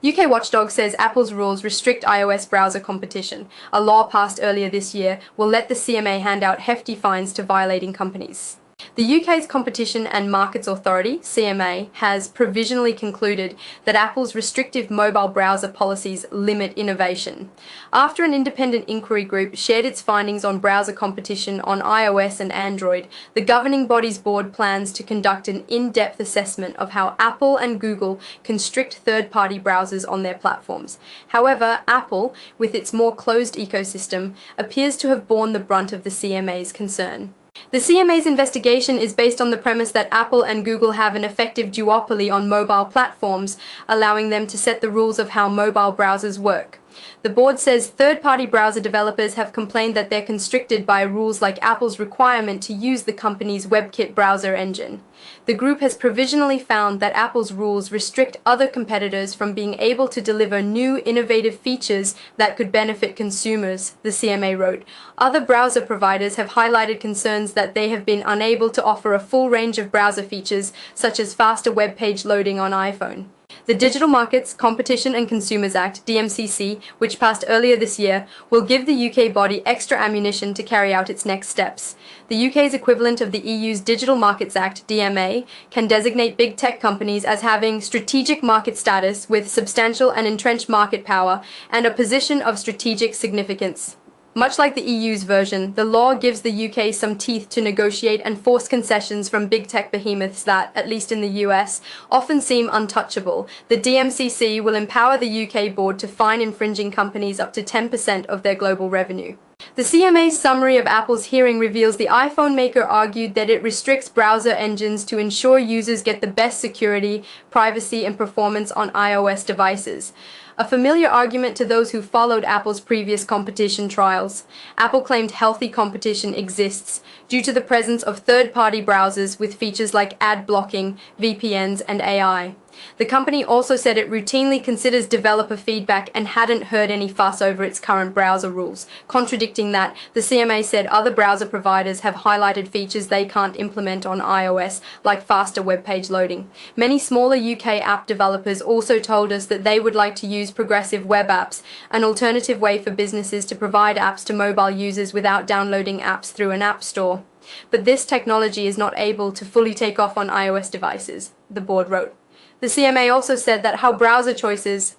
UK Watchdog says Apple's rules restrict iOS browser competition. A law passed earlier this year will let the CMA hand out hefty fines to violating companies. The UK's Competition and Markets Authority, CMA, has provisionally concluded that Apple's restrictive mobile browser policies limit innovation. After an independent inquiry group shared its findings on browser competition on iOS and Android, the governing body's board plans to conduct an in-depth assessment of how Apple and Google constrict third-party browsers on their platforms. However, Apple, with its more closed ecosystem, appears to have borne the brunt of the CMA's concern. The CMA's investigation is based on the premise that Apple and Google have an effective duopoly on mobile platforms, allowing them to set the rules of how mobile browsers work. The board says third-party browser developers have complained that they're constricted by rules like Apple's requirement to use the company's WebKit browser engine. The group has provisionally found that Apple's rules restrict other competitors from being able to deliver new innovative features that could benefit consumers, the CMA wrote. Other browser providers have highlighted concerns that they have been unable to offer a full range of browser features, such as faster web page loading on iPhone. The Digital Markets, Competition and Consumers Act, DMCC, which passed earlier this year, will give the UK body extra ammunition to carry out its next steps. The UK's equivalent of the EU's Digital Markets Act, DMA, can designate big tech companies as having strategic market status with substantial and entrenched market power and a position of strategic significance. Much like the EU's version, the law gives the UK some teeth to negotiate and force concessions from big tech behemoths that, at least in the US, often seem untouchable. The DMCC will empower the UK board to fine infringing companies up to 10% of their global revenue. The CMA's summary of Apple's hearing reveals the iPhone maker argued that it restricts browser engines to ensure users get the best security, privacy, and performance on iOS devices. A familiar argument to those who followed Apple's previous competition trials. Apple claimed healthy competition exists due to the presence of third-party browsers with features like ad blocking, VPNs, and AI. The company also said it routinely considers developer feedback and hadn't heard any fuss over its current browser rules. Contradicting that, the CMA said other browser providers have highlighted features they can't implement on iOS, like faster web page loading. Many smaller UK app developers also told us that they would like to use progressive web apps, an alternative way for businesses to provide apps to mobile users without downloading apps through an app store. But this technology is not able to fully take off on iOS devices, the board wrote. The CMA also said that how browser choices